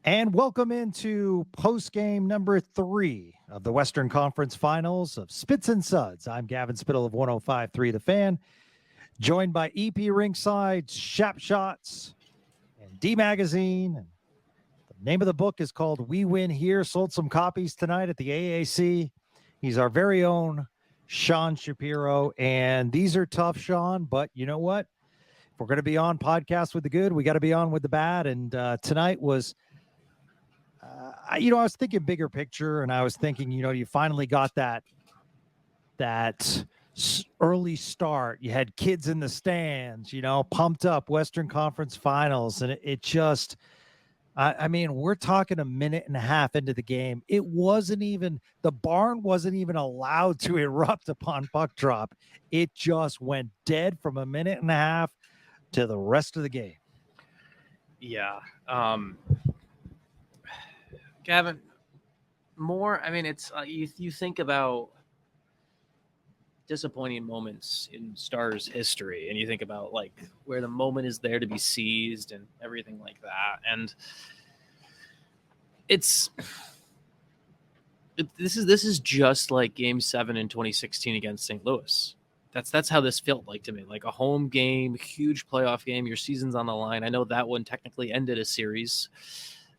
And welcome into post-game number 3 of the Western Conference Finals of Spits and Suds. I'm Gavin Spittle of 105.3 The Fan, joined by EP Ringside, Shap Shots, and D Magazine. And the name of the book is called We Win Here. Sold some copies tonight at the AAC. He's our very own Sean Shapiro. And these are tough, Sean, but you know what? If we're going to be on Podcast with the Good, we got to be on with the bad. And tonight was... I was thinking bigger picture, and I was thinking, you finally got that early start. You had kids in the stands, pumped up Western Conference Finals, and it just, we're talking a minute and a half into the game. It wasn't even, the barn wasn't even allowed to erupt upon puck drop. It just went dead from a minute and a half to the rest of the game. Yeah. Gavin, it's you think about disappointing moments in Stars history, and you think about like where the moment is there to be seized and everything like that, and this is just like Game 7 in 2016 against St. Louis. That's how this felt like to me, like a home game, huge playoff game. Your season's on the line. I know that one technically ended a series,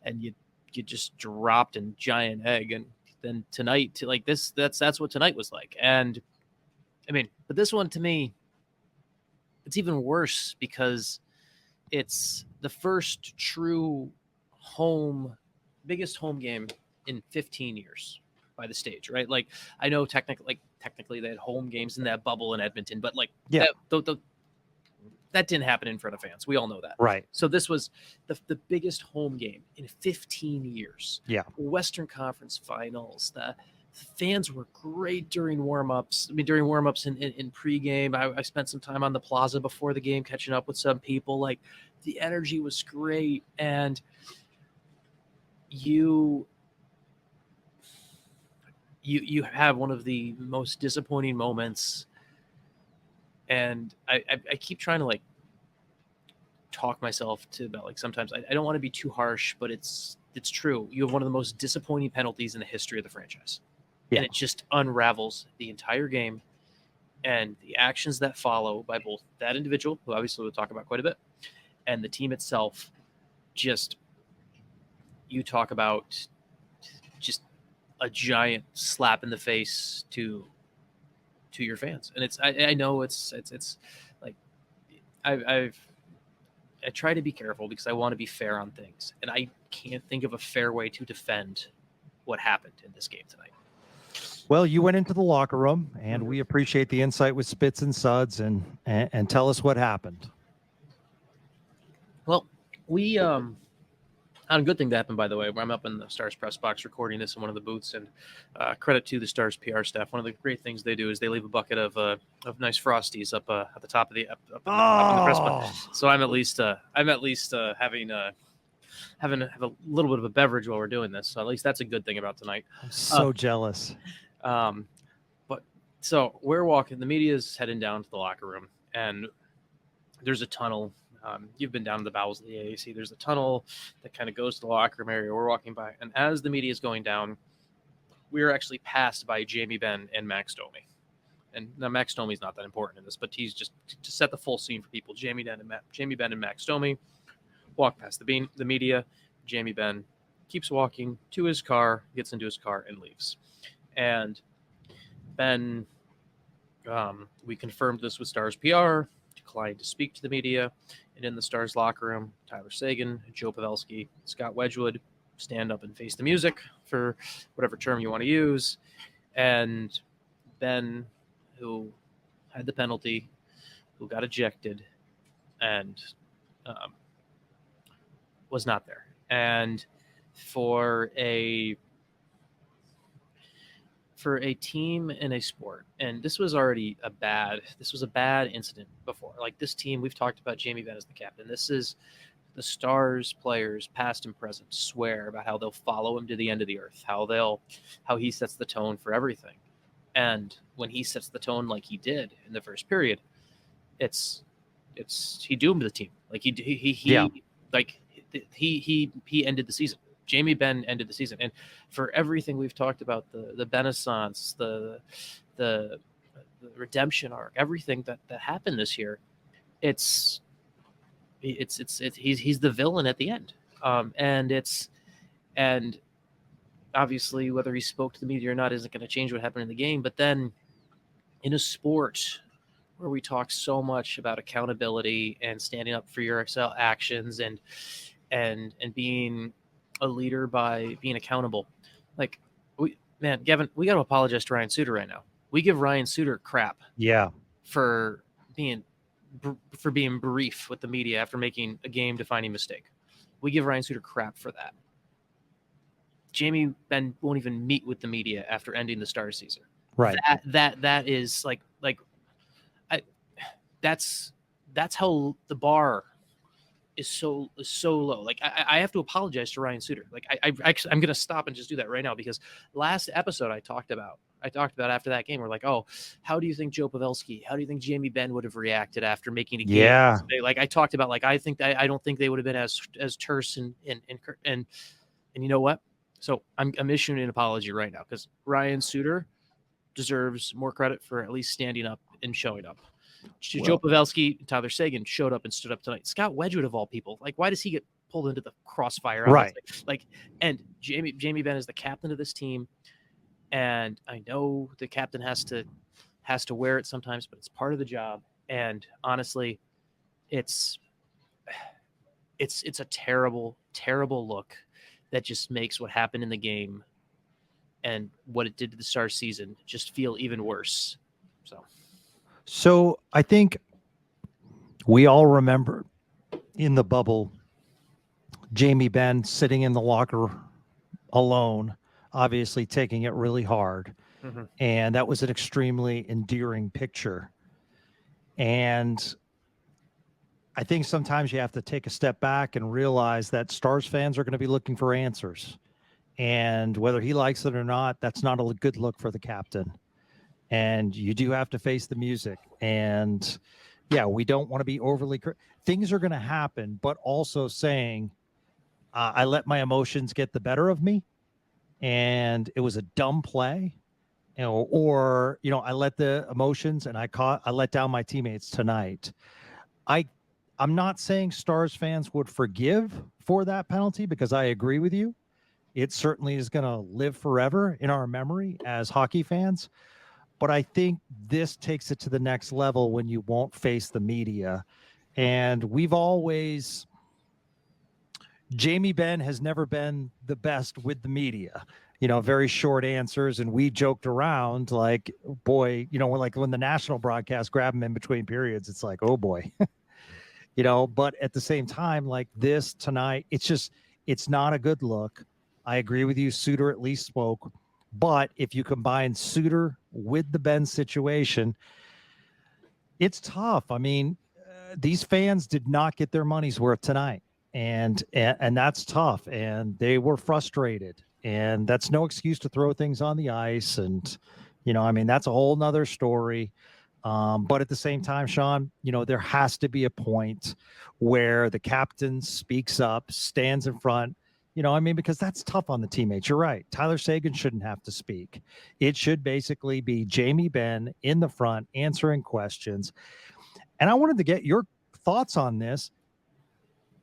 and you just dropped a giant egg, and then tonight, like this, that's what tonight was like. And but this one to me, it's even worse because it's the first true biggest home game in 15 years by the stage, right? Like I know technically they had home games in that bubble in Edmonton, but like that didn't happen in front of fans. We all know that. Right. So this was the biggest home game in 15 years. Yeah. Western Conference Finals. The fans were great during warm-ups. During warm-ups in pregame. I spent some time on the plaza before the game catching up with some people. Like the energy was great. And you have one of the most disappointing moments. And I keep trying to like talk myself to about like sometimes I don't want to be too harsh, but it's true. You have one of the most disappointing penalties in the history of the franchise. Yeah. And it just unravels the entire game, and the actions that follow by both that individual, who obviously we'll talk about quite a bit, and the team itself. Just you talk about just a giant slap in the face to your fans. And I know it's like I try to be careful because I want to be fair on things, and I can't think of a fair way to defend what happened in this game tonight. Well, you went into the locker room, and we appreciate the insight with Spits and Suds, and tell us what happened. Well, we a good thing that happened, by the way, where I'm up in the Stars press box recording this in one of the booths, and credit to the Stars PR staff. One of the great things they do is they leave a bucket of nice Frosties up at the top of the up in the press box. So I'm at least having a little bit of a beverage while we're doing this. So at least that's a good thing about tonight. I'm so jealous. But so we're walking. The media's heading down to the locker room, and there's a tunnel. You've been down in the bowels of the AAC. There's a tunnel that kind of goes to the locker room area. We're walking by, and as the media is going down, we are actually passed by Jamie Benn and Max Domi. And now Max Domi's not that important in this, but he's just to set the full scene for people. Jamie Benn and Max Domi walk past the media. Jamie Benn keeps walking to his car, gets into his car, and leaves. And Ben, we confirmed this with Stars PR, declined to speak to the media. And in the Stars locker room, Tyler Sagan, Joe Pavelski, Scott Wedgwood stand up and face the music, for whatever term you want to use. And Ben, who had the penalty, who got ejected, and was not there. And for a team in a sport, and this was a bad incident before. Like this team, we've talked about Jamie Benn as the captain. This is the Stars players, past and present, swear about how they'll follow him to the end of the earth, how he sets the tone for everything. And when he sets the tone like he did in the first period, he doomed the team. Like he ended the season. Jamie Benn ended the season, and for everything we've talked about, the Renaissance, the redemption arc, everything that happened this year, he's the villain at the end, and obviously whether he spoke to the media or not isn't going to change what happened in the game. But then in a sport where we talk so much about accountability and standing up for your actions and being a leader by being accountable, like Gavin, we got to apologize to Ryan Suter right now. We give Ryan Suter crap, for being brief with the media after making a game-defining mistake. We give Ryan Suter crap for that. Jamie Benn won't even meet with the media after ending the Stars season. Right. That is that's how the bar is so low. Like I have to apologize to Ryan Suter. Like I'm going to stop and just do that right now, because last episode I talked about after that game, we're like, oh, how do you think Joe Pavelski, how do you think Jamie Benn would have reacted after making a game? Yeah. Like I talked about, like, I don't think they would have been as terse and you know what? So I'm issuing an apology right now, because Ryan Suter deserves more credit for at least standing up and showing up. Joe Pavelski, Tyler Seguin showed up and stood up tonight. Scott Wedgwood, of all people, like, why does he get pulled into the crossfire? Right. Like, and Jamie Benn is the captain of this team, and I know the captain has to wear it sometimes, but it's part of the job. And honestly, it's a terrible, terrible look that just makes what happened in the game and what it did to the Stars season just feel even worse. So I think we all remember in the bubble, Jamie Benn sitting in the locker alone, obviously taking it really hard. Mm-hmm. And that was an extremely endearing picture. And I think sometimes you have to take a step back and realize that Stars fans are going to be looking for answers. And whether he likes it or not, that's not a good look for the captain. And you do have to face the music. And yeah, we don't want to be overly things are going to happen, but also saying, I let my emotions get the better of me, and it was a dumb play, or I let the emotions and I let down my teammates tonight. I'm not saying Stars fans would forgive for that penalty, because I agree with you. It certainly is going to live forever in our memory as hockey fans. But I think this takes it to the next level when you won't face the media. And Jamie Benn has never been the best with the media, very short answers. And we joked around like, boy, like when the national broadcast grab him in between periods, it's like, oh boy, but at the same time, like this tonight, it's not a good look. I agree with you. Suter at least spoke. But if you combine Suter with the Benn situation, it's tough. I mean, these fans did not get their money's worth tonight, and that's tough. And they were frustrated, and that's no excuse to throw things on the ice. And that's a whole nother story. But at the same time, Sean, there has to be a point where the captain speaks up, stands in front. Because that's tough on the teammates. You're right. Tyler Seguin shouldn't have to speak. It should basically be Jamie Benn in the front answering questions. And I wanted to get your thoughts on this.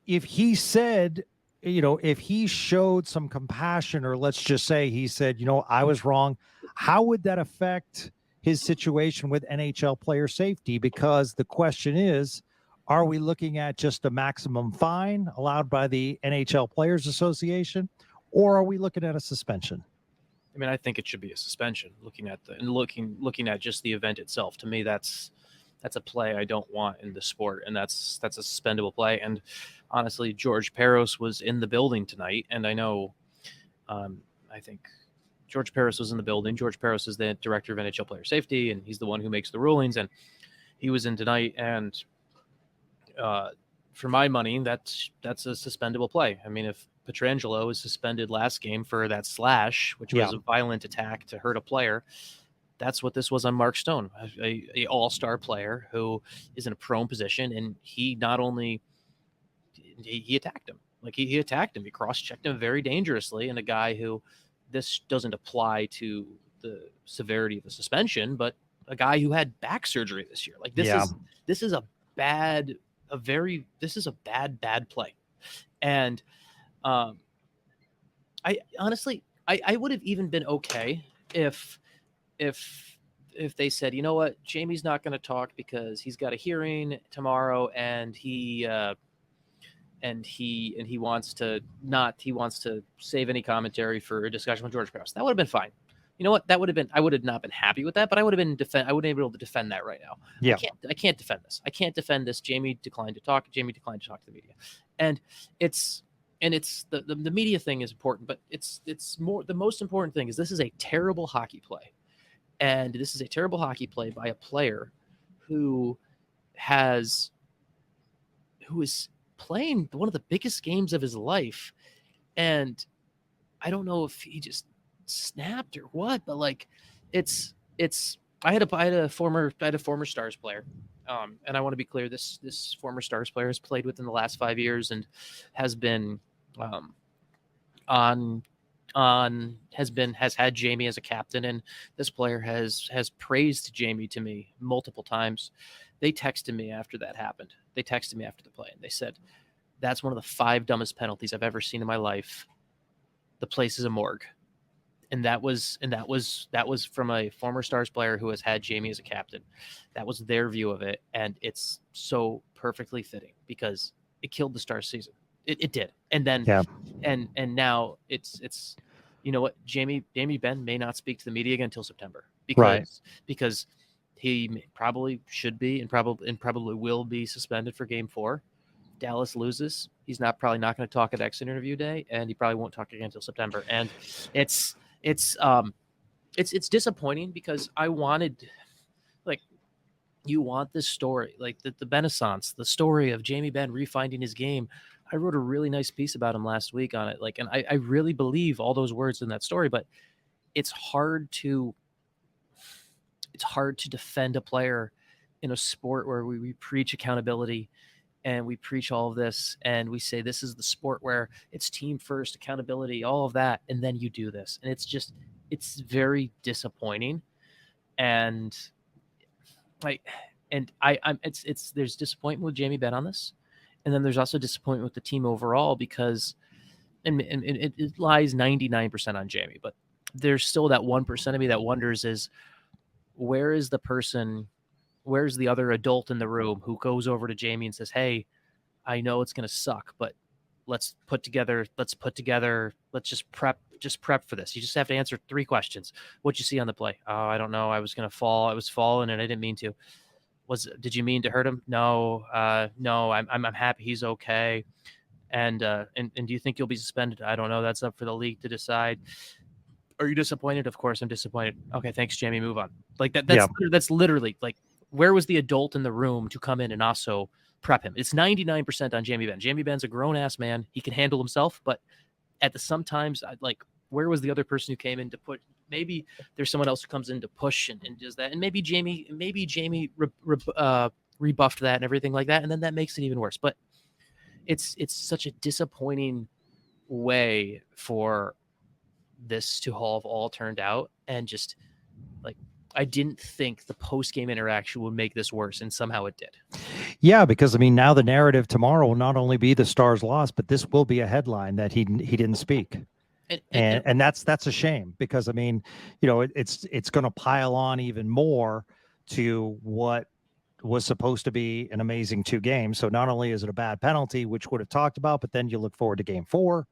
If he said, if he showed some compassion, or let's just say he said, I was wrong, how would that affect his situation with NHL player safety? Because the question is, are we looking at just a maximum fine allowed by the NHL Players Association, or are we looking at a suspension? I mean, I think it should be a suspension. Looking at just the event itself, to me, that's a play I don't want in the sport, and that's a suspendable play. And honestly, George Parros was in the building tonight, and I know, I think George Parros was in the building. George Parros is the director of NHL Player Safety, and he's the one who makes the rulings. And he was in tonight, and for my money, that's a suspendable play. I mean, if Pietrangelo was suspended last game for that slash, which was a violent attack to hurt a player, that's what this was on Mark Stone, a all-star player who is in a prone position, and he not only he attacked him. Like he attacked him. He cross-checked him very dangerously, and a guy who this doesn't apply to the severity of the suspension, but a guy who had back surgery this year. Like this is a bad play. And I honestly I would have even been okay if they said, you know what, Jamie's not going to talk because he's got a hearing tomorrow, and he wants to save any commentary for a discussion with George Krause. That would have been fine. You know what? I would have not been happy with that, but I wouldn't have been able to defend that right now. Yeah. I can't defend this. I can't defend this. Jamie declined to talk to the media. And it's the media thing is important, but it's more, the most important thing is this is a terrible hockey play. And this is a terrible hockey play by a player who is playing one of the biggest games of his life. And I don't know if he just snapped or what, but like I had a former Stars player. And I want to be clear, this former Stars player has played within the last 5 years and has been has had Jamie as a captain, and this player has praised Jamie to me multiple times. They texted me after that happened. They texted me after the play, and they said, that's one of the 5 dumbest penalties I've ever seen in my life. The place is a morgue. And that was from a former Stars player who has had Jamie as a captain. That was their view of it. And it's so perfectly fitting because it killed the Stars season. It did. And then, and now it's, you know what, Jamie Benn may not speak to the media again until September because he probably should be and probably will be suspended for Game 4. Dallas loses. He's probably not going to talk at exit interview day, and he probably won't talk again until September. And it's disappointing because I wanted, like, you want this story, like the Benaissance, the story of Jamie Benn refinding his game. I wrote a really nice piece about him last week on it. Like, and I really believe all those words in that story, but it's hard to defend a player in a sport where we preach accountability and we preach all of this and we say this is the sport where it's team first, accountability, all of that, and then you do this. And it's very disappointing. And there's disappointment with Jamie Benn on this. And then there's also disappointment with the team overall because and it lies 99% on Jamie, but there's still that 1% of me that wonders is where's the other adult in the room who goes over to Jamie and says, hey, I know it's going to suck, but let's just prep for this. You just have to answer 3 questions. What'd you see on the play? Oh, I don't know. I was going to fall. I was falling and I didn't mean to. Did you mean to hurt him? No, I'm happy he's okay. And do you think you'll be suspended? I don't know. That's up for the league to decide. Are you disappointed? Of course I'm disappointed. Okay, thanks, Jamie. Move on. Like that's literally like, where was the adult in the room to come in and also prep him? It's 99% on Jamie Benn. Jamie Benn's a grown-ass man. He can handle himself, but sometimes, where was the other person who came in to put? Maybe there's someone else who comes in to push and does that, and maybe Jamie rebuffed that and everything like that, and then that makes it even worse. But it's such a disappointing way for this to have all turned out, and just like, I didn't think the post-game interaction would make this worse, and somehow it did. Yeah, because I mean, now the narrative tomorrow will not only be the Stars lost, but this will be a headline that he didn't speak, and that's a shame because I mean, you know, it's going to pile on even more to what was supposed to be an amazing 2 games. So not only is it a bad penalty, which would have talked about, but then you look forward to Game 4,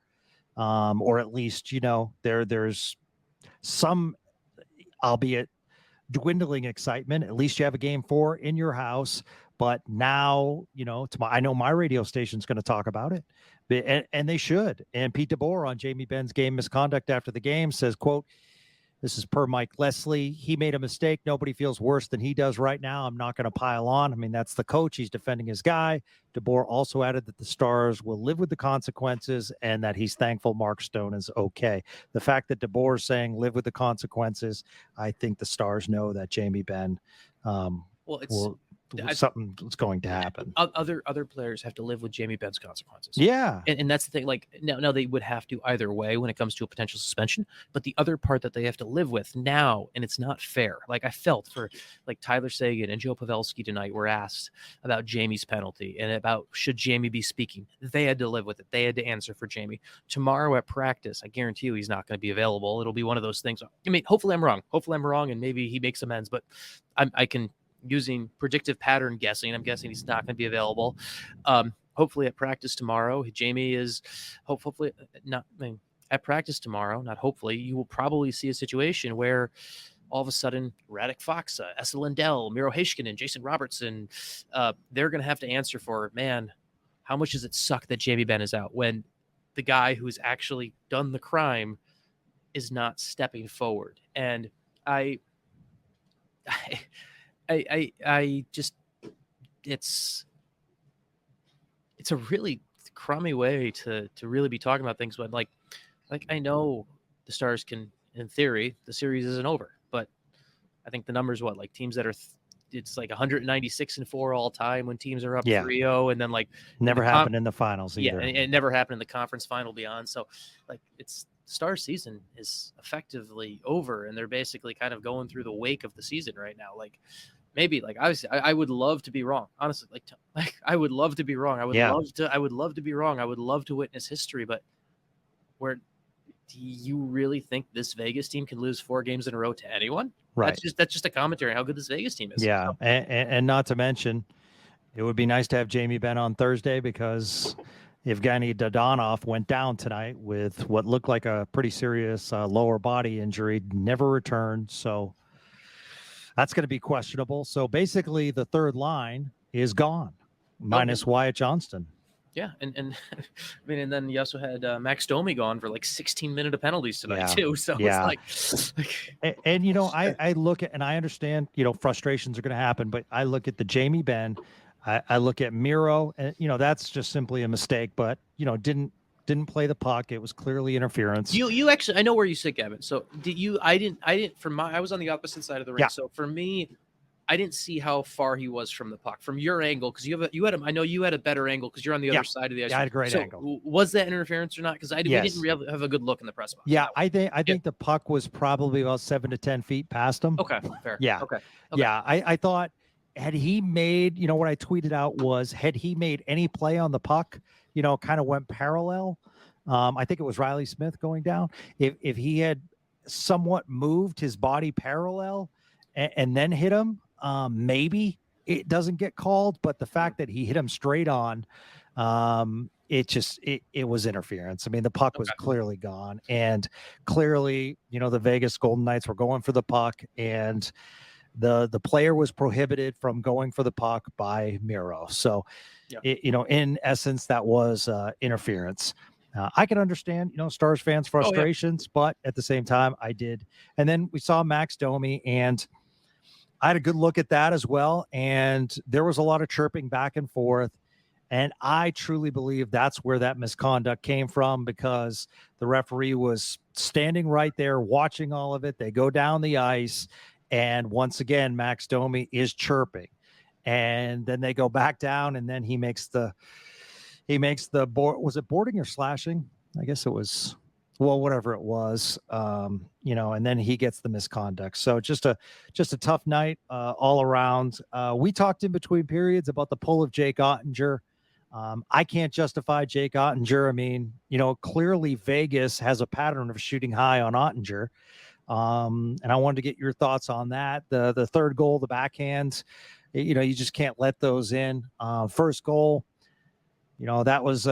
or at least, you know, there's some, albeit dwindling excitement. At least you have a Game 4 in your house. But now, you know, I know my radio station's going to talk about it, and they should. And Pete DeBoer on Jamie Benn's game misconduct after the game says, quote, this is per Mike Leslie. He made a mistake. Nobody feels worse than he does right now. I'm not going to pile on. I mean, that's the coach. He's defending his guy. DeBoer also added that the Stars will live with the consequences and that he's thankful Mark Stone is okay. The fact that DeBoer is saying live with the consequences, I think the Stars know that Jamie Benn will something's going to happen. Other players have to live with Jamie Benn's consequences. Yeah. And that's the thing. Like now they would have to either way when it comes to a potential suspension. But the other part that they have to live with now, and it's not fair. Like I felt for like Tyler Sagan and Joe Pavelski tonight were asked about Jamie's penalty and about should Jamie be speaking. They had to live with it. They had to answer for Jamie. Tomorrow at practice, I guarantee you he's not going to be available. It'll be one of those things. I mean, hopefully I'm wrong, and maybe he makes amends. But I can. Using predictive pattern guessing, I'm guessing he's not going to be available. Hopefully at practice tomorrow, Jamie is hopefully not. I mean, at practice tomorrow, not hopefully, you will probably see a situation where all of a sudden Radek Faksa, Esa Lindell, Miro Heiskanen, Jason Robertson, they're going to have to answer for, man, how much does it suck that Jamie Benn is out when the guy who's actually done the crime is not stepping forward? And I just, it's a really crummy way to really be talking about things. But like I know the Stars can, in theory, the series isn't over, but I think the numbers, like teams that are, it's like 196-4 all time when teams are up 3-0, and then like never happened in the finals either. Yeah, and it never happened in the conference final beyond. So like it's Star season is effectively over, and they're basically kind of going through the wake of the season right now. Like maybe like I would love to be wrong, honestly. Like I would love to be wrong. I would love to be wrong. I would love to witness history, but do you really think this Vegas team can lose 4 games in a row to anyone? Right. That's just a commentary on how good this Vegas team is. Yeah, So. and not to mention, it would be nice to have Jamie Benn on Thursday because Evgeny Dodonov went down tonight with what looked like a pretty serious lower body injury, never returned. So that's going to be questionable. So basically the third line is gone, minus Wyatt Johnston. Yeah, and I mean, and then you also had Max Domi gone for like 16-minute penalties tonight too. So it's like and you know, I look at, and I understand, you know, frustrations are going to happen, but I look at the Jamie Benn, I look at Miro, and you know, that's just simply a mistake. But you know, didn't play the puck. It was clearly interference. You actually, I know where you sit, Gavin. So did you? I didn't. I was on the opposite side of the ring. Yeah. So for me, I didn't see how far he was from the puck from your angle, because you had him. I know you had a better angle because you're on the other side of the ice. Yeah, I had a great angle. Was that interference or not? Because we didn't really have a good look in the press box. Yeah, I think the puck was probably about 7 to 10 feet past him. Okay, fair. Yeah. Okay. Yeah, I thought, had he made, you know, what I tweeted out was, had he made any play on the puck, you know, kind of went parallel. I think it was Riley Smith going down. If he had somewhat moved his body parallel and then hit him, maybe it doesn't get called. But the fact that he hit him straight on, it was interference. I mean, the puck was clearly gone, and clearly, you know, the Vegas Golden Knights were going for the puck, and the player was prohibited from going for the puck by Miro. So, you know, in essence, that was interference. I can understand, you know, Stars fans' frustrations, but at the same time, I did. And then we saw Max Domi, and I had a good look at that as well. And there was a lot of chirping back and forth. And I truly believe that's where that misconduct came from, because the referee was standing right there watching all of it. They go down the ice, and once again, Max Domi is chirping. And then they go back down, and then he makes the board. Was it boarding or slashing? I guess it was, well, whatever it was, you know, and then he gets the misconduct. So just a tough night all around. We talked in between periods about the pull of Jake Oettinger. I can't justify Jake Oettinger. I mean, you know, clearly Vegas has a pattern of shooting high on Oettinger. And I wanted to get your thoughts on that. The third goal, the backhand, you know, you just can't let those in. First goal, you know, that was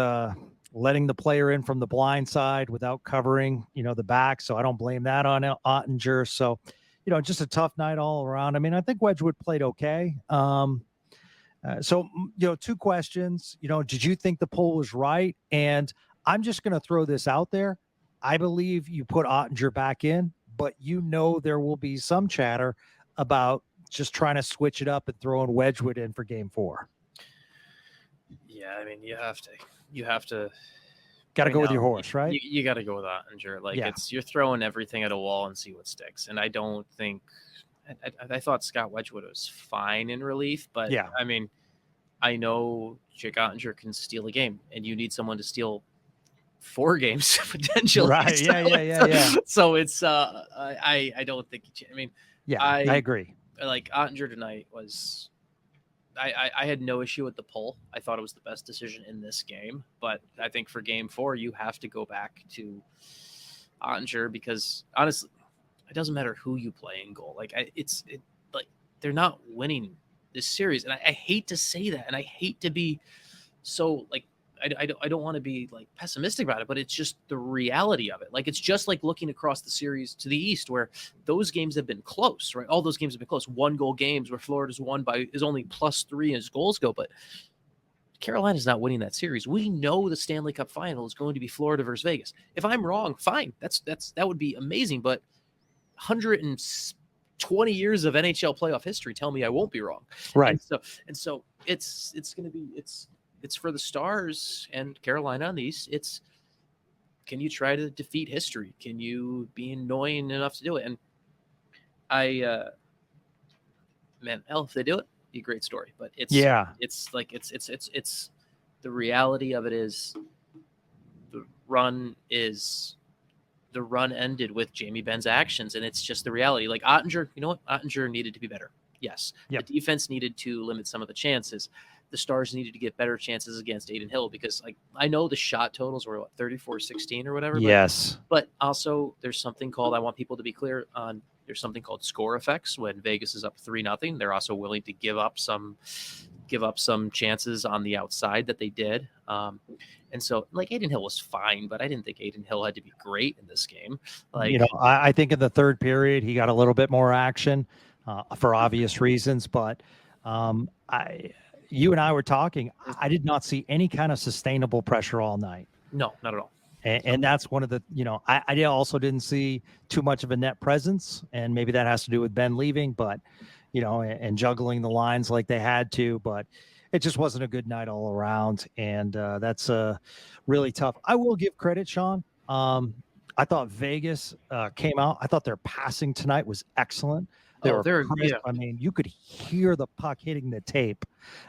letting the player in from the blind side without covering, you know, the back. So I don't blame that on Oettinger. So, you know, just a tough night all around. I mean, I think Wedgwood played okay. So, you know, 2 questions. You know, did you think the pull was right? And I'm just going to throw this out there. I believe you put Oettinger back in, but you know there will be some chatter about just trying to switch it up and throwing Wedgwood in for Game 4. Yeah, I mean, you have to got to go with your horse, right? You got to go with Oettinger. Like you're throwing everything at a wall and see what sticks. And I don't think I thought Scott Wedgwood was fine in relief, but Yeah. I mean, I know Jake Oettinger can steal a game, and you need someone to steal 4 games potentially. Right. Yeah. So it's I don't think. I mean, Yeah, I agree. Like Oettinger tonight was. I had no issue with the pull. I thought it was the best decision in this game, but I think for game 4 you have to go back to Oettinger because honestly, it doesn't matter who you play in goal. Like like they're not winning this series, and I hate to say that, and I hate to be so like I don't want to be like pessimistic about it, but it's just the reality of it. Like it's just like looking across the series to the East, where those games have been close, right? All those games have been close, 1-goal games where Florida's won by is only +3 as goals go, but Carolina's not winning that series. We know the Stanley Cup final is going to be Florida versus Vegas. If I'm wrong, fine. That would be amazing, but 120 years of NHL playoff history tell me I won't be wrong. Right. And so it's going to be it's for the Stars and Carolina on the East. It's can you try to defeat history? Can you be annoying enough to do it? And if they do it, be a great story. But it's the reality of it is the run ended with Jamie Benn's actions, and it's just the reality. Like Oettinger, you know what? Oettinger needed to be better. Yes. Yep. The defense needed to limit some of the chances. The Stars needed to get better chances against Adin Hill because like I know the shot totals were 34-16 or whatever. Yes. But also there's something called, I want people to be clear on, there's something called score effects. When Vegas is up 3-0, they're also willing to give up some chances on the outside that they did. And so like Adin Hill was fine, but I didn't think Adin Hill had to be great in this game. Like, I think in the third period, he got a little bit more action for obvious reasons, but you and I were talking. I did not see any kind of sustainable pressure all night. No, not at all. And that's one of the, I also didn't see too much of a net presence, and maybe that has to do with Ben leaving, but, and juggling the lines like they had to, but it just wasn't a good night all around. And that's really tough. I will give credit, Sean. I thought Vegas came out. I thought their passing tonight was excellent. They were crisp. Yeah. I mean, you could hear the puck hitting the tape.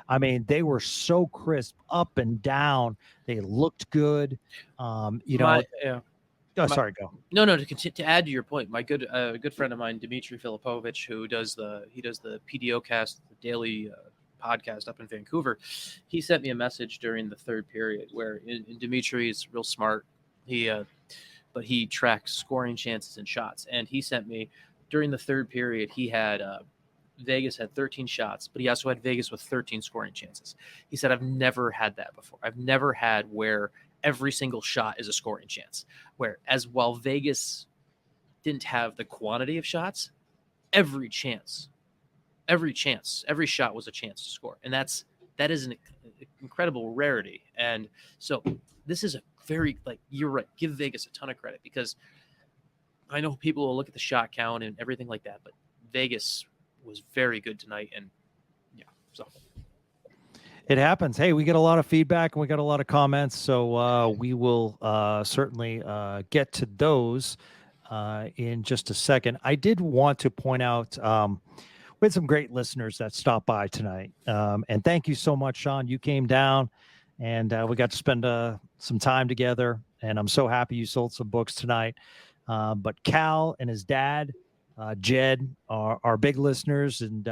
I mean, they were so crisp up and down. They looked good. Sorry, go. No. To add to your point, my good friend of mine, Dmitry Filipovich, who does the PDO cast, the daily podcast up in Vancouver, he sent me a message during the third period where Dmitry is real smart. But he tracks scoring chances and shots, and he sent me. During the third period, he had Vegas had 13 shots, but he also had Vegas with 13 scoring chances. He said, I've never had that before. I've never had where every single shot is a scoring chance. While Vegas didn't have the quantity of shots, every shot was a chance to score. And that is an incredible rarity. And so this is a very, you're right, give Vegas a ton of credit because I know people will look at the shot count and everything like that, but Vegas was very good tonight. And so it happens. Hey, we get a lot of feedback and we got a lot of comments. So we will certainly get to those in just a second. I did want to point out we had some great listeners that stopped by tonight. And thank you so much, Sean. You came down and we got to spend some time together. And I'm so happy you sold some books tonight. But Cal and his dad, Jed, are big listeners, and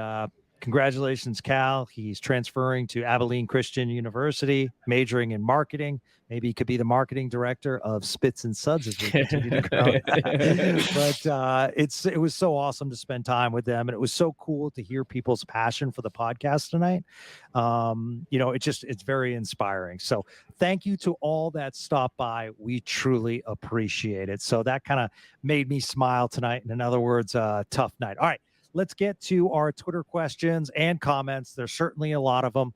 congratulations, Cal. He's transferring to Abilene Christian University, majoring in marketing. Maybe he could be the marketing director of Spits and Suds as we continue to grow. But it was so awesome to spend time with them, and it was so cool to hear people's passion for the podcast tonight. It's very inspiring. So thank you to all that stopped by. We truly appreciate it. So that kind of made me smile tonight. In other words, tough night. All right, let's get to our Twitter questions and comments. There's certainly a lot of them.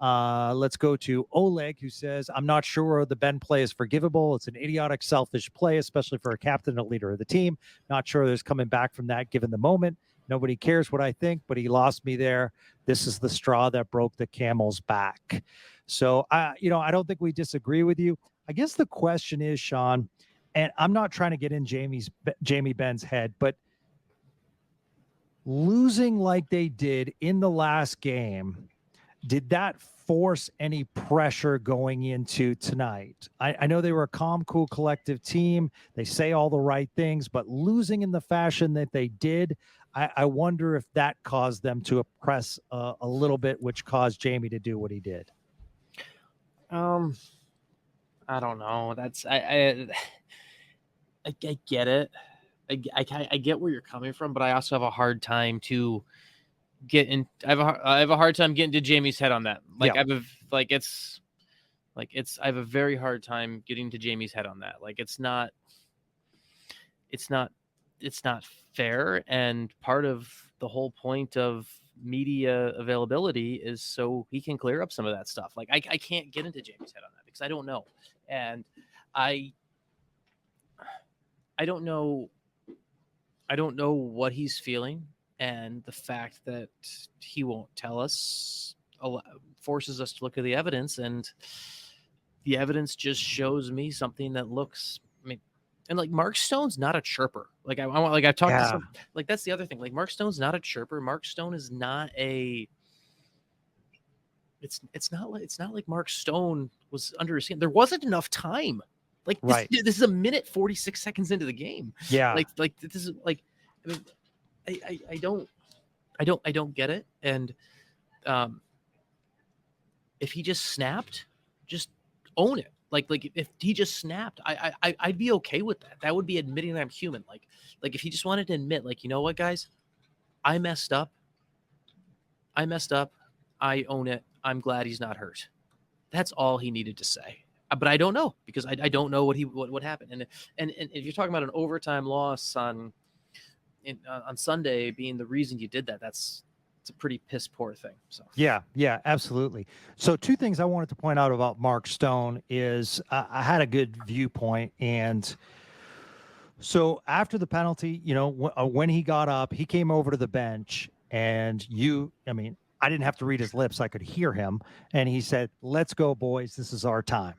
Let's go to Oleg, who says, I'm not sure the Ben play is forgivable. It's an idiotic, selfish play, especially for a captain and a leader of the team. Not sure there's coming back from that given the moment. Nobody cares what I think, but he lost me there. This is the straw that broke the camel's back. So, I don't think we disagree with you. I guess the question is, Sean, and I'm not trying to get in Jamie Benn's head, but losing like they did in the last game, did that force any pressure going into tonight? I know they were a calm, cool, collective team. They say all the right things, but losing in the fashion that they did, I wonder if that caused them to oppress a little bit, which caused Jamie to do what he did. I don't know. That's I get it. I get where you're coming from, but I also have a hard time to get in. I have a hard time getting to Jamie's head on that. Like, Yeah. I have a very hard time getting to Jamie's head on that. Like, it's not fair. And part of the whole point of media availability is so he can clear up some of that stuff. Like, I can't get into Jamie's head on that because I don't know. And I don't know what he's feeling, and the fact that he won't tell us forces us to look at the evidence, and the evidence just shows me something that looks. I mean, and like Mark Stone's not a chirper. Like I've talked to some. Like, that's the other thing. Like, Mark Stone's not a chirper. Mark Stone is not a. It's not like Mark Stone was under his skin. There wasn't enough time. Like, this is a minute 46 seconds into the game. Yeah. Like this is like, I mean, I don't get it. And if he just snapped, just own it. Like if he just snapped, I'd be okay with that. That would be admitting that I'm human. Like if he just wanted to admit, like, you know what, guys, I messed up. I own it. I'm glad he's not hurt. That's all he needed to say. But I don't know, because I don't know what happened. And if you're talking about an overtime loss on Sunday being the reason you did that, it's a pretty piss poor thing. So yeah, absolutely. So two things I wanted to point out about Mark Stone is I had a good viewpoint, and so after the penalty, when he got up, he came over to the bench, and I didn't have to read his lips. I could hear him. And he said, "Let's go, boys. This is our time."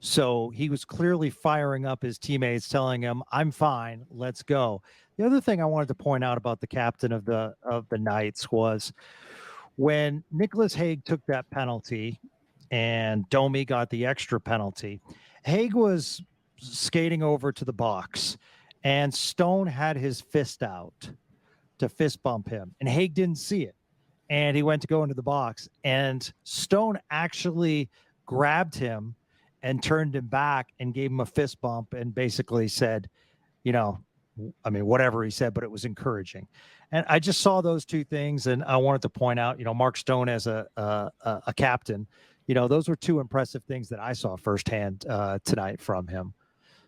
So he was clearly firing up his teammates, telling him, "I'm fine. Let's go." The other thing I wanted to point out about the captain of the Knights was when Nicholas Hague took that penalty and Domi got the extra penalty, Hague was skating over to the box, and Stone had his fist out to fist bump him, and Hague didn't see it. And he went to go into the box, and Stone actually grabbed him and turned him back and gave him a fist bump and basically said, whatever he said, but it was encouraging. And I just saw those two things, and I wanted to point out, Mark Stone as a captain, those were two impressive things that I saw firsthand tonight from him.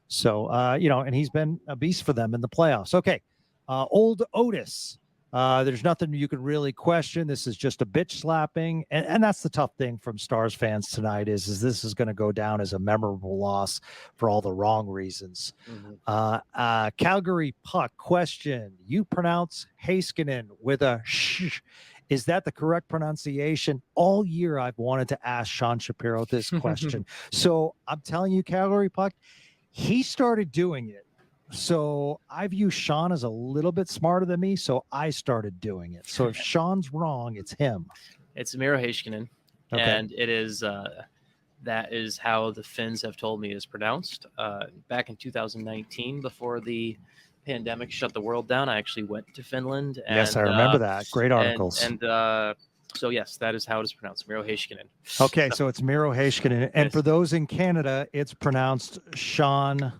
So, and he's been a beast for them in the playoffs. Okay. Old Otis. There's nothing you can really question. This is just a bitch slapping. And that's the tough thing from Stars fans tonight is this is going to go down as a memorable loss for all the wrong reasons. Mm-hmm. Calgary Puck question. You pronounce Heiskanen with a sh. Is that the correct pronunciation? All year I've wanted to ask Sean Shapiro this question. So I'm telling you, Calgary Puck, he started doing it. So I view Sean as a little bit smarter than me, so I started doing it. So if Sean's wrong, it's him. It's Miro Heiskanen, okay. And it is that is how the Finns have told me is pronounced. Back in 2019, before the pandemic shut the world down, I actually went to Finland. And, yes, I remember that. Great articles. And so, yes, that is how it is pronounced, Miro Heiskanen. Okay, so it's Miro Heiskanen. And for those in Canada, it's pronounced Sean...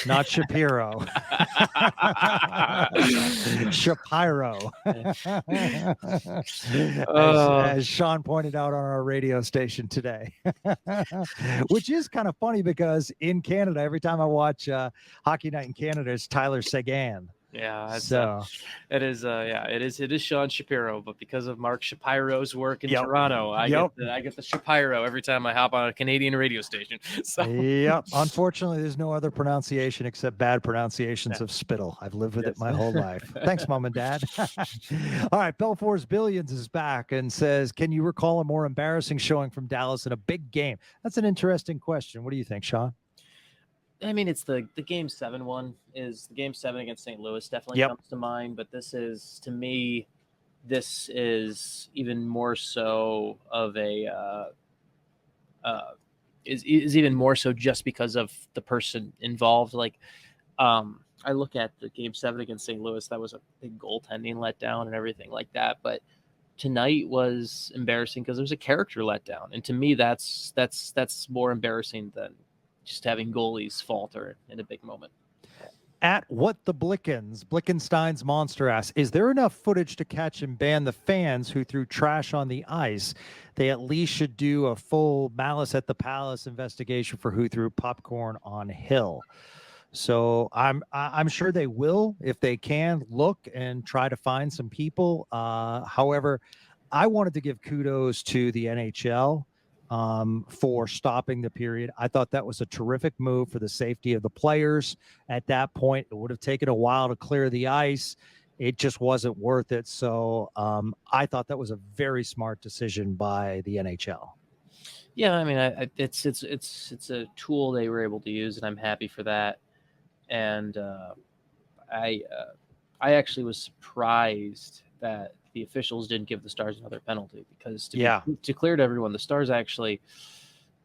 not Shapiro. Shapiro. as Sean pointed out on our radio station today. Which is kind of funny because in Canada, every time I watch Hockey Night in Canada, it's Tyler Seguin. Yeah, so it is Sean Shapiro, but because of Mark Shapiro's work in Toronto, I get the Shapiro every time I hop on a Canadian radio station. So. Yep. Unfortunately, there's no other pronunciation except bad pronunciations of spittle. I've lived with it my whole life. Thanks, Mom and Dad. All right, Belfour's Billions is back and says, "Can you recall a more embarrassing showing from Dallas in a big game?" That's an interesting question. What do you think, Sean? I mean, it's the Game 7 one. Is the Game 7 against St. Louis definitely Yep. comes to mind, but this is, to me, this is even more so of a is even more so just because of the person involved. Like, I look at the Game 7 against St. Louis, that was a big goaltending letdown and everything like that, but tonight was embarrassing because there was a character letdown, and to me, that's more embarrassing than just having goalies falter in a big moment. At what the Blickenstein's Monster asks, is there enough footage to catch and ban the fans who threw trash on the ice? They at least should do a full Malice at the Palace investigation for who threw popcorn on Hill. So I'm sure they will, if they can, look and try to find some people. However, I wanted to give kudos to the NHL for stopping the period. I thought that was a terrific move for the safety of the players. At that point, it would have taken a while to clear the ice. It just wasn't worth it. So I thought that was a very smart decision by the NHL. Yeah, I mean, it's a tool they were able to use, and I'm happy for that. And I actually was surprised that the officials didn't give the Stars another penalty, because to clear to everyone, the Stars actually,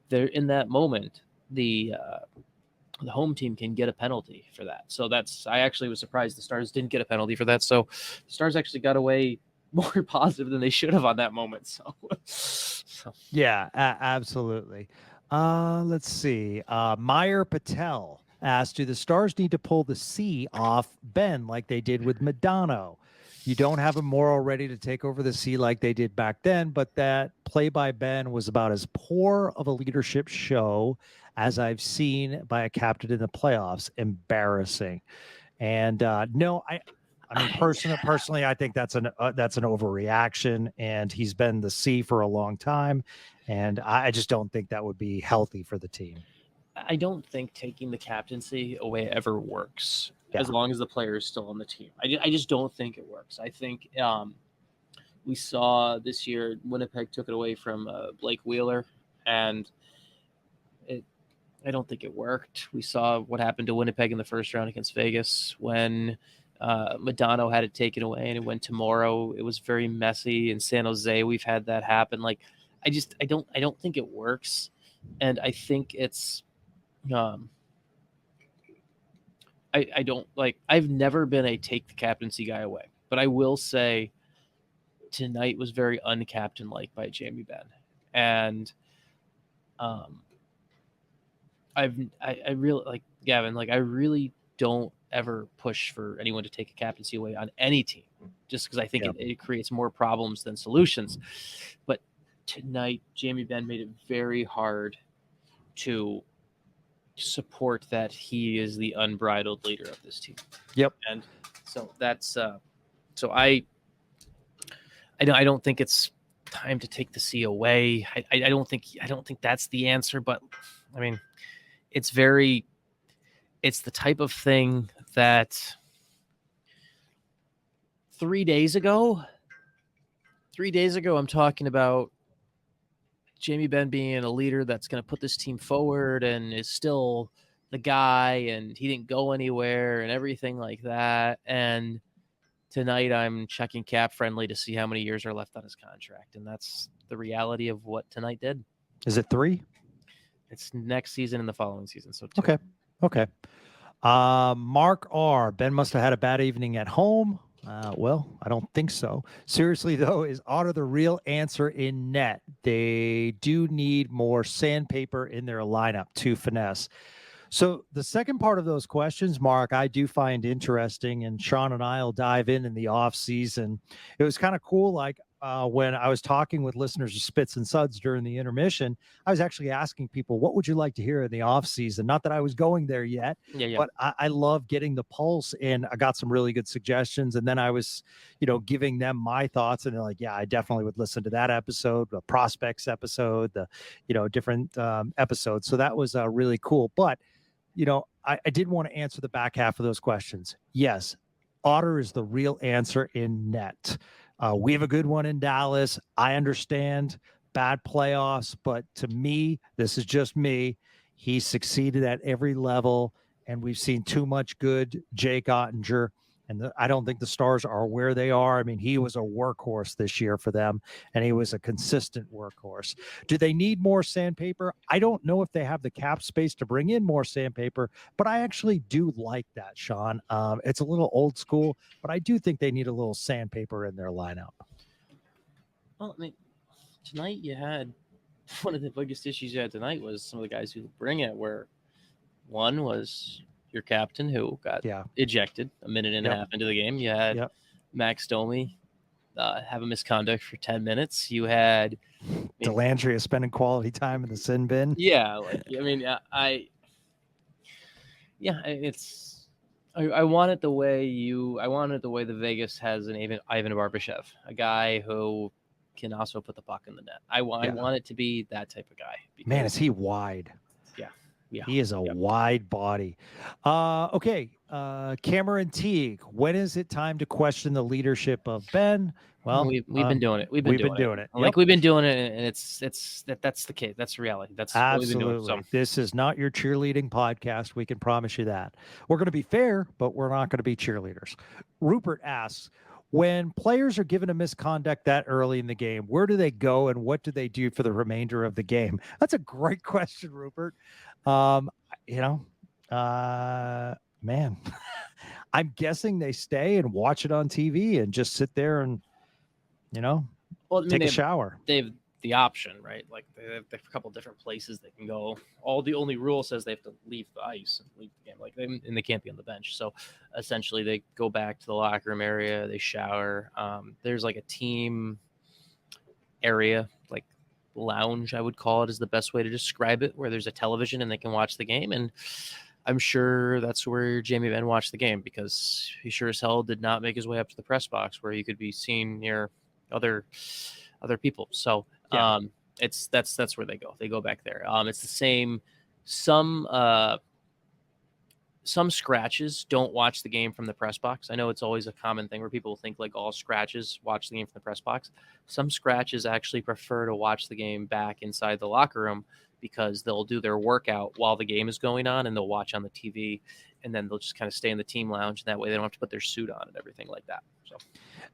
they're in that moment, the home team can get a penalty for that. So I actually was surprised the Stars didn't get a penalty for that. So the Stars actually got away more positive than they should have on that moment. So. Yeah, absolutely. Let's see. Meyer Patel asked, do the Stars need to pull the C off Ben like they did with Madonna? You don't have a moral ready to take over the C like they did back then, but that play by Ben was about as poor of a leadership show as I've seen by a captain in the playoffs. Embarrassing. And no, I mean, personally, I think that's an overreaction, and he's been the C for a long time, and I just don't think that would be healthy for the team. I don't think taking the captaincy away ever works, as long as the player is still on the team. I just don't think it works. I think we saw this year Winnipeg took it away from Blake Wheeler, and I don't think it worked. We saw what happened to Winnipeg in the first round against Vegas when Madonna had it taken away and it went tomorrow. It was very messy. In San Jose, we've had that happen. Like, I don't think it works, and I think it's I don't like. I've never been a take the captaincy guy away, but I will say tonight was very uncaptain-like by Jamie Benn, and I really, like Gavin, like I really don't ever push for anyone to take a captaincy away on any team, just because I think it creates more problems than solutions. But tonight, Jamie Benn made it very hard to support that he is the unbridled leader of this team. Yep. And so that's so I don't think it's time to take the C away. I don't think that's the answer, but I mean, it's the type of thing that 3 days ago, I'm talking about Jamie Benn being a leader that's going to put this team forward and is still the guy, and he didn't go anywhere and everything like that. And tonight I'm checking cap friendly to see how many years are left on his contract. And that's the reality of what tonight did. Is it 3? It's next season and the following season. So 2. Okay. Mark R. Ben must have had a bad evening at home. Well, I don't think so. Seriously, though, is Otter the real answer in net? They do need more sandpaper in their lineup to finesse. So the second part of those questions, Mark, I do find interesting, and Sean and I will dive in the off season. It was kind of cool. Like when I was talking with listeners of Spits and Suds during the intermission, I was actually asking people, what would you like to hear in the off season? Not that I was going there yet, but I love getting the pulse, and I got some really good suggestions. And then I was, giving them my thoughts, and they're like, yeah, I definitely would listen to that episode, the prospects episode, the, different episodes. So that was really cool. But I did want to answer the back half of those questions. Yes, Otter is the real answer in net. We have a good one in Dallas. I understand bad playoffs, but to me, this is just me. He succeeded at every level, and we've seen too much good Jake Oettinger. And I don't think the Stars are where they are. I mean, he was a workhorse this year for them, and he was a consistent workhorse. Do they need more sandpaper? I don't know if they have the cap space to bring in more sandpaper, but I actually do like that, Sean. It's a little old school, but I do think they need a little sandpaper in their lineup. Well, I mean, tonight you had one of the biggest issues you had tonight was some of the guys who bring it, where one was your captain who got ejected a minute and a half into the game. You had Max Domi have a misconduct for 10 minutes. You had Dellandrea spending quality time in the sin bin. Yeah, I want it the way the Vegas has an Ivan Barbashev, a guy who can also put the puck in the net. I want it to be that type of guy. Man, is he wide? Yeah, he is a wide body. Okay, Cameron Teague. When is it time to question the leadership of Ben? Well, we've been doing it. We've been doing it. Yep. We've been doing it, and that's the case. That's the reality. That's absolutely. What we've been doing, so. This is not your cheerleading podcast. We can promise you that. We're going to be fair, but we're not going to be cheerleaders. Rupert asks, when players are given a misconduct that early in the game, where do they go and what do they do for the remainder of the game? That's a great question, Rupert. Man, I'm guessing they stay and watch it on TV and just sit there and, take a shower. They have the option, right? Like they have a couple of different places they can go. The only rule says they have to leave the ice and leave the game, and they can't be on the bench. So essentially, they go back to the locker room area, they shower. There's like a team area, like lounge, I would call it, is the best way to describe it, where there's a television and they can watch the game. And I'm sure that's where Jamie Benn watched the game, because he sure as hell did not make his way up to the press box where he could be seen near other people. So that's where they go. They go back there. It's the same. Some scratches don't watch the game from the press box. I know it's always a common thing where people think like all scratches watch the game from the press box. Some scratches actually prefer to watch the game back inside the locker room, because they'll do their workout while the game is going on, and they'll watch on the TV, and then they'll just kind of stay in the team lounge, and that way they don't have to put their suit on and everything like that. So,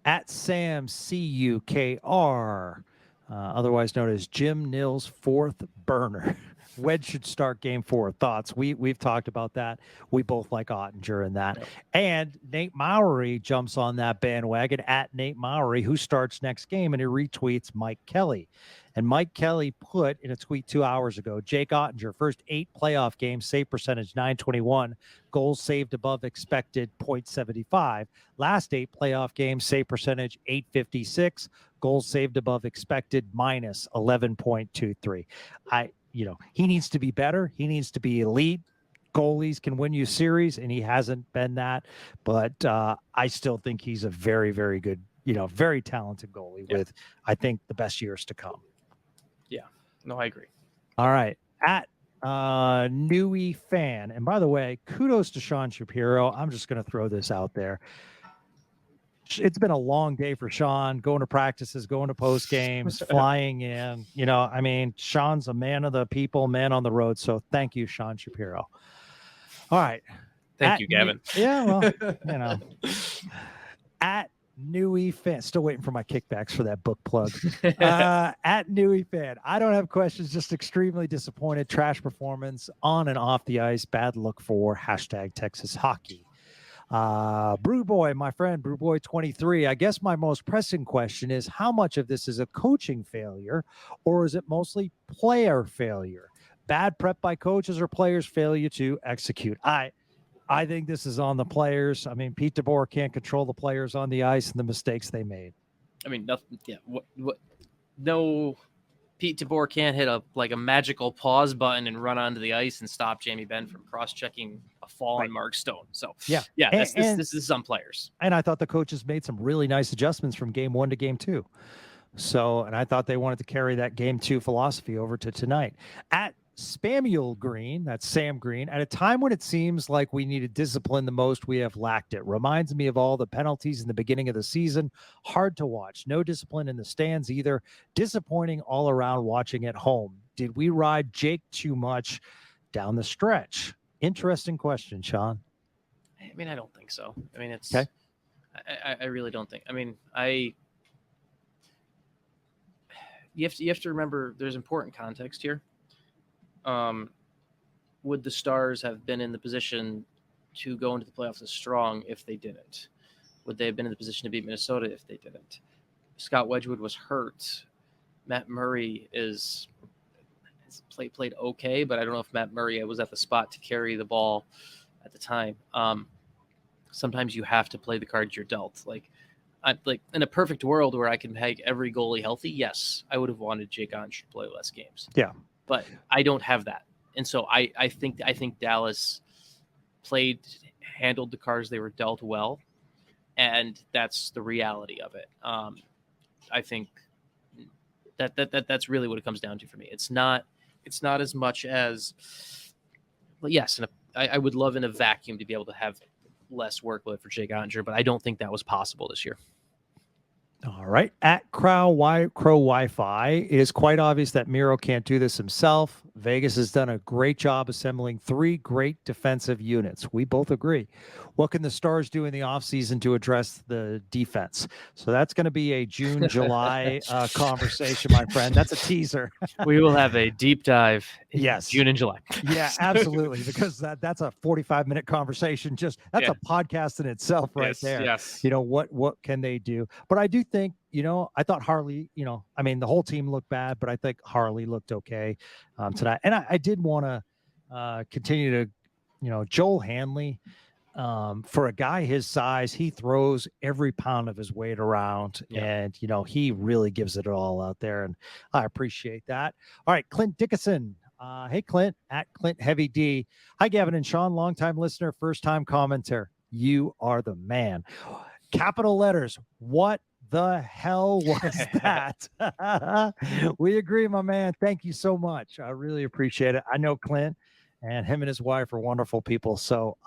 at Sam CUKR, otherwise known as Jim Nill's fourth burner. When should start game 4? Thoughts? We've talked about that. We both like Oettinger in that. Yep. And Nate Mowry jumps on that bandwagon at Nate Mowry, who starts next game, and he retweets Mike Kelly. And Mike Kelly put in a tweet 2 hours ago, Jake Oettinger, first 8 playoff games, save percentage 921, goals saved above expected 0.75. Last 8 playoff games, save percentage 856, goals saved above expected minus 11.23. He needs to be better. He needs to be elite. Goalies can win you series, and he hasn't been that. But I still think he's a very, very good, very talented goalie with, I think, the best years to come. Yeah. No, I agree. All right. At Newey Fan. And by the way, kudos to Sean Shapiro. I'm just going to throw this out there. It's been a long day for Sean, going to practices, going to post games, flying in. Sean's a man of the people, man on the road. So thank you, Sean Shapiro. All right. Thank you, Gavin. At Newey Fan, still waiting for my kickbacks for that book plug. At Newey Fan, I don't have questions, just extremely disappointed. Trash performance on and off the ice. Bad look for #Texas Hockey. Brew Boy, my friend, Brew Boy 23. I guess my most pressing question is, how much of this is a coaching failure, or is it mostly player failure? Bad prep by coaches or players' failure to execute? I think this is on the players. Pete DeBoer can't control the players on the ice and the mistakes they made. Nothing. Yeah. No. Pete DeBoer can't hit a magical pause button and run onto the ice and stop Jamie Benn from cross-checking a fall on Mark Stone. So this is on players. And I thought the coaches made some really nice adjustments from game 1 to game 2. So, and I thought they wanted to carry that game 2 philosophy over to tonight. At Spamuel Green, that's Sam Green, at a time when it seems like we needed discipline the most, we have lacked it. Reminds me of all the penalties in the beginning of the season. Hard to watch. No discipline in the stands either. Disappointing all around watching at home. Did we ride Jake too much? down the stretch? Interesting question, Sean. I mean, I don't think so. I mean, it's Okay. I really don't think. I mean, you have to remember there's important context here. Would the Stars have been in the position to go into the playoffs as strong if they didn't? Would they have been in the position to beat Minnesota if they didn't? Scott Wedgwood was hurt. Matt Murray played okay, but I don't know if Matt Murray was at the spot to carry the ball at the time. Sometimes you have to play the cards you're dealt. Like in a perfect world where I can make every goalie healthy, yes, I would have wanted Jake Oettinger to play less games. Yeah, but I don't have that, and so I think Dallas handled the cards they were dealt well, and that's the reality of it. I think that's really what it comes down to for me. It's not as much as, well, yes, I would love in a vacuum to be able to have less workload for Jake Oettinger, but I don't think that was possible this year. All right. At Crow Wi-Fi, it is quite obvious that Miro can't do this himself. Vegas has done a great job assembling 3 great defensive units. We both agree. What can the Stars do in the offseason to address the defense? So that's going to be a June, July conversation, my friend. That's a teaser. We will have a deep dive in Yes. June and July. Yeah, absolutely. Because that's a 45-minute conversation. That's a podcast in itself right there. Yes. You know, what can they do? But I do think, I thought Harley, I mean, the whole team looked bad, but I think Harley looked okay tonight. And I did want to continue to, Joel Hanley, for a guy his size, he throws every pound of his weight around, and he really gives it all out there, and I appreciate that. All right, Clint Dickinson. Hey, Clint, at Clint Heavy D. Hi, Gavin and Sean, longtime listener, first-time commenter. You are the man. Capital letters. What the hell was that? We agree, my man. Thank you so much. I really appreciate it. I know Clint, and him and his wife are wonderful people. So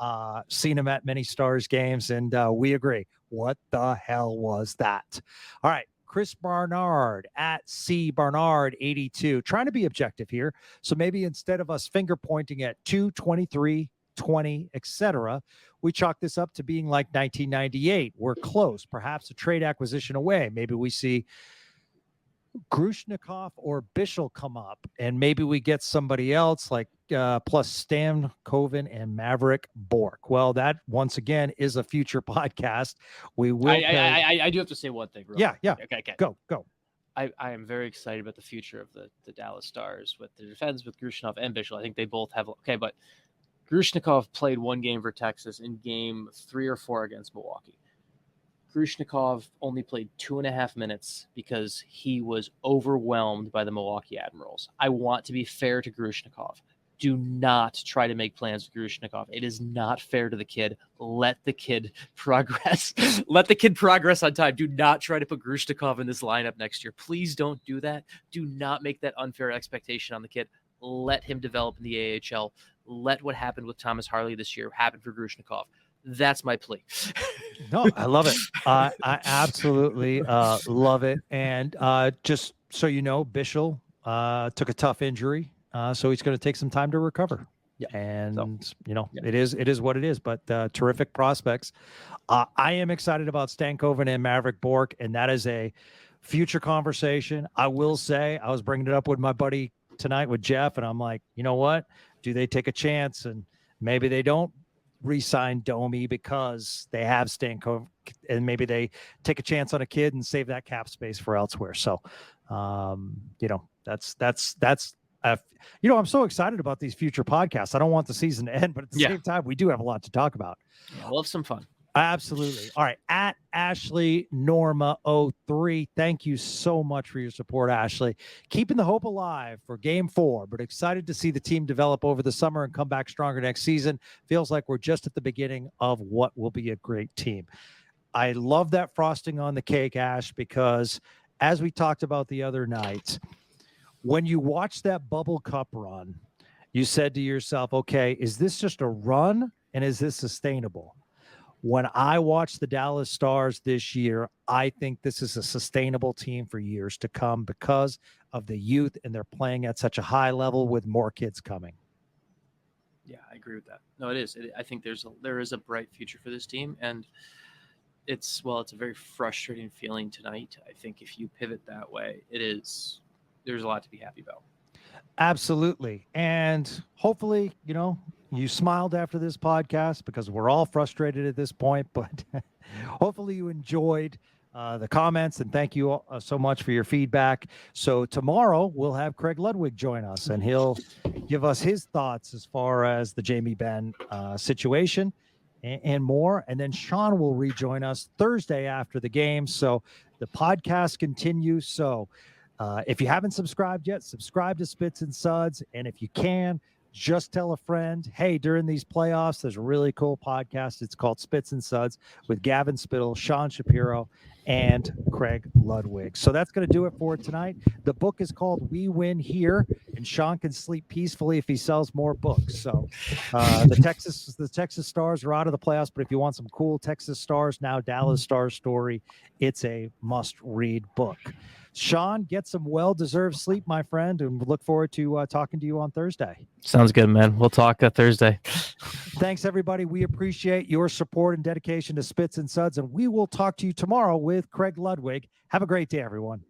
seen him at many Stars games, and we agree. What the hell was that? All right. Chris Barnard at C Barnard 82, trying to be objective here. So maybe instead of us finger pointing at 2, 23, 20, etc., we chalk this up to being like 1998. We're close, perhaps a trade acquisition away. Maybe we see Grushnikov or Bichel come up, and maybe we get somebody else like plus Stan Koven and Maverick Bork. Well, that once again is a future podcast. We will. I do have to say one thing. Yeah. Okay. Go. I am very excited about the future of the Dallas Stars with the defense with Grushnikov and Bichel. I think they both have but Grushnikov played one game for Texas in game 3 or 4 against Milwaukee. Grushnikov only played 2.5 minutes because he was overwhelmed by the Milwaukee Admirals. I want to be fair to Grushnikov. Do not try to make plans with Grushnikov. It is not fair to the kid. Let the kid progress. Let the kid progress on time. Do not try to put Grushnikov in this lineup next year. Please don't do that. Do not make that unfair expectation on the kid. Let him develop in the AHL. Let what happened with Thomas Harley this year happen for Grushnikov. That's my plea. No, I love it. I absolutely love it. And just so you know, Bichel took a tough injury, so he's going to take some time to recover. Yeah. And it is what it is. But terrific prospects. I am excited about Stankoven and Maverick Bork, and that is a future conversation. I will say, I was bringing it up with my buddy tonight with Jeff, and I'm like, you know what? Do they take a chance? And maybe they don't re-sign Domi because they have Stankoven, and maybe they take a chance on a kid and save that cap space for elsewhere. So, that's I'm so excited about these future podcasts. I don't want the season to end, but at the same time, we do have a lot to talk about. Yeah, we'll have some fun. Absolutely. All right. At Ashley Norma 03. Thank you so much for your support, Ashley. Keeping the hope alive for game 4, but excited to see the team develop over the summer and come back stronger next season. Feels like we're just at the beginning of what will be a great team. I love that frosting on the cake, Ash, because as we talked about the other night, when you watch that bubble cup run, you said to yourself, okay, is this just a run and is this sustainable? When I watch the Dallas Stars this year, I think this is a sustainable team for years to come because of the youth, and they're playing at such a high level with more kids coming. Yeah, I agree with that. No, it is. I think there is a bright future for this team, and it's a very frustrating feeling tonight. I think if you pivot that way, there's a lot to be happy about. Absolutely. And hopefully, you smiled after this podcast, because we're all frustrated at this point, but hopefully you enjoyed the comments, and thank you all, so much for your feedback. So tomorrow we'll have Craig Ludwig join us, and he'll give us his thoughts as far as the Jamie Benn situation and more. And then Sean will rejoin us Thursday after the game. So the podcast continues. So if you haven't subscribed yet, subscribe to Spits and Suds. And if you can, just tell a friend, hey, during these playoffs, there's a really cool podcast. It's called Spits and Suds with Gavin Spittle, Sean Shapiro, and Craig Ludwig. So that's going to do it for tonight. The book is called We Win Here, and Sean can sleep peacefully if he sells more books. So the Texas Stars are out of the playoffs, but if you want some cool Texas Stars, now Dallas Stars story, it's a must-read book. Sean, get some well-deserved sleep, my friend, and look forward to talking to you on Thursday. Sounds good, man. We'll talk Thursday. Thanks, everybody. We appreciate your support and dedication to Spits and Suds, and we will talk to you tomorrow with Craig Ludwig. Have a great day, everyone.